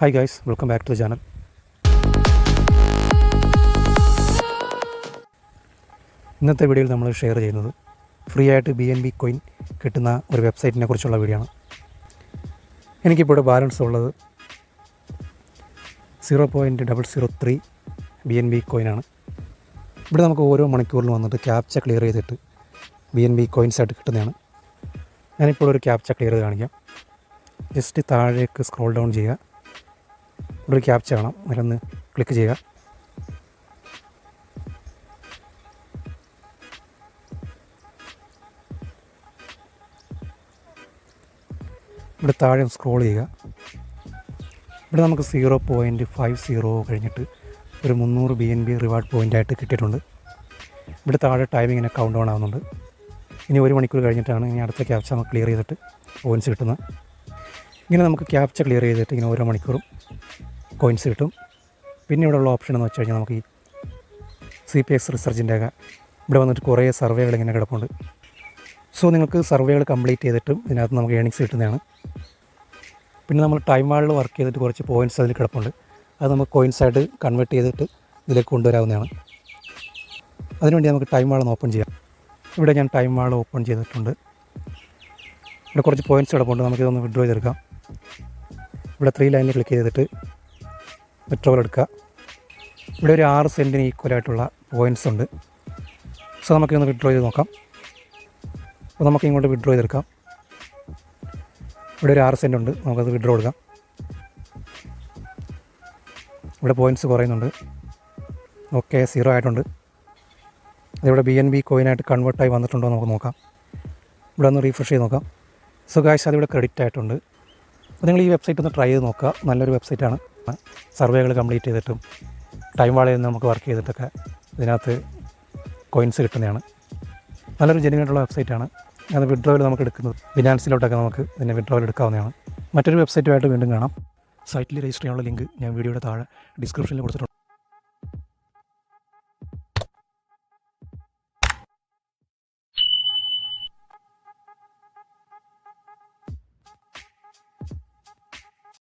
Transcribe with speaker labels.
Speaker 1: Hi guys, welcome back to the channel. ഇന്നത്തെ വീഡിയോയിൽ നമ്മൾ ഷെയർ ചെയ്യുന്നത് ഫ്രീ ആയിട്ട് BNB കോയിൻ കിട്ടുന്ന ഒരു വെബ്സൈറ്റിനെ കുറിച്ചുള്ള വീഡിയോ ആണ്. എനിക്കിപ്പോൾ ഇവിടെ ബാലൻസ് ഉള്ളത് 0.003 BNB കോയിനാണ്. ഇവിടെ നമുക്ക് ഓരോ മണിക്കൂറിലും വന്നിട്ട് ക്യാപ്ച ക്ലിയർ ചെയ്തിട്ട് BNB കോയിൻസ് ആയിട്ട് കിട്ടുന്നതാണ്. ഞാനിപ്പോൾ ഒരു ക്യാപ്ച ക്ലിയർ ചെയ്ത് കാണിക്കാം. ജസ്റ്റ് താഴേക്ക് സ്ക്രോൾ ഡൗൺ ചെയ്യുക. ഇവിടെ ഒരു ക്യാപ്ച കാണാം, അതിലൊന്ന് ക്ലിക്ക് ചെയ്യുക. ഇവിടെ താഴെ സ്ക്രോൾ ചെയ്യുക. ഇവിടെ നമുക്ക് 0.50 കഴിഞ്ഞിട്ട് ഒരു 300 BNB റിവാർഡ് പോയിൻ്റായിട്ട് കിട്ടിയിട്ടുണ്ട്. ഇവിടെ താഴെ ടൈമിങ്ങിനെ കൗണ്ട് ഡൗൺ ആവുന്നുണ്ട്. ഇനി 1 മണിക്കൂർ കഴിഞ്ഞിട്ടാണ് ഇനി അടുത്ത ക്യാപ്ച നമുക്ക് ക്ലിയർ ചെയ്തിട്ട് പോയിൻറ്റ്സ് കിട്ടുന്നത്. ഇങ്ങനെ നമുക്ക് ക്യാപ്ച ക്ലിയർ ചെയ്തിട്ട് ഇങ്ങനെ ഓരോ മണിക്കൂറും കോയിൻസ് കിട്ടും. പിന്നെ ഇവിടെ ഉള്ള ഓപ്ഷൻ എന്ന് വെച്ച് കഴിഞ്ഞാൽ നമുക്ക് ഈ CPX റിസർച്ചിൻ്റെ ഒക്കെ ഇവിടെ വന്നിട്ട് കുറേ സർവേകൾ ഇങ്ങനെ കിടപ്പുണ്ട്. സോ നിങ്ങൾക്ക് സർവേകൾ കംപ്ലീറ്റ് ചെയ്തിട്ടും ഇതിനകത്ത് നമുക്ക് ഏണിങ്സ് കിട്ടുന്നതാണ്. പിന്നെ നമ്മൾ ടൈം വാളിൽ വർക്ക് ചെയ്തിട്ട് കുറച്ച് പോയിൻറ്റ്സ് അതിൽ കിടപ്പുണ്ട്. അത് നമുക്ക് കോയിൻസായിട്ട് കൺവേർട്ട് ചെയ്തിട്ട് ഇതിലേക്ക് കൊണ്ടുവരാവുന്നതാണ്. അതിനുവേണ്ടി നമുക്ക് ടൈം വാളൊന്ന് ഓപ്പൺ ചെയ്യാം. ഇവിടെ ഞാൻ ടൈം വാൾ ഓപ്പൺ ചെയ്തിട്ടുണ്ട്. ഇവിടെ കുറച്ച് പോയിൻറ്റ്സ് കിടപ്പുണ്ട്. നമുക്കിതൊന്ന് വിഡ്രോ ചെയ്തെടുക്കാം. ഇവിടെ 3 ലൈനിൽ ക്ലിക്ക് ചെയ്തിട്ട് വിഡ്രോവൽ എടുക്കുക. ഇവിടെ ഒരു 6 സെൻറ്റിന് ഈക്വലായിട്ടുള്ള പോയിൻറ്റ്സ് ഉണ്ട്. സോ നമുക്കിതൊന്ന് വിഡ്രോ ചെയ്ത് നോക്കാം. അപ്പോൾ നമുക്ക് ഇങ്ങോട്ട് വിഡ്രോ ചെയ്തെടുക്കാം. ഇവിടെ ഒരു 6 സെൻറ്റ് ഉണ്ട്, നമുക്കത് വിഡ്രോ എടുക്കാം. ഇവിടെ പോയിൻറ്റ്സ് കുറയുന്നുണ്ട്. ഓക്കെ, 0 ആയിട്ടുണ്ട്. അതിവിടെ BNB കോയിനായിട്ട് കൺവേർട്ടായി വന്നിട്ടുണ്ടോ എന്ന് നമുക്ക് നോക്കാം. ഇവിടെ ഒന്ന് റീഫ്രഷ് ചെയ്ത് നോക്കാം. സോ ഗായ്സ്, അതിവിടെ ക്രെഡിറ്റ് ആയിട്ടുണ്ട്. അപ്പോൾ നിങ്ങൾ ഈ വെബ്സൈറ്റ് ഒന്ന് ട്രൈ ചെയ്ത് നോക്കുക. നല്ലൊരു വെബ്സൈറ്റാണ്. സർവേകൾ കംപ്ലീറ്റ് ചെയ്തിട്ടും ടൈം വാളിൽ നിന്ന് നമുക്ക് വർക്ക് ചെയ്തിട്ടൊക്കെ ഇതിനകത്ത് കോയിൻസ് കിട്ടുന്നതാണ്. നല്ലൊരു ജെന്യുവായിട്ടുള്ള വെബ്സൈറ്റാണ്. അത് വിഡ്രോയിൽ നമുക്ക് എടുക്കുന്നത് ബിനാൻസിലോട്ടൊക്കെ നമുക്ക് ഇതിനെ വിഡ്രോയിൽ എടുക്കാവുന്നതാണ്. മറ്റൊരു വെബ്സൈറ്റുമായിട്ട് വീണ്ടും കാണാം. സൈറ്റിൽ രജിസ്റ്റർ ചെയ്യാനുള്ള ലിങ്ക് ഞാൻ വീഡിയോയുടെ താഴെ ഡിസ്ക്രിപ്ഷനിൽ കൊടുത്തിട്ടുണ്ട്.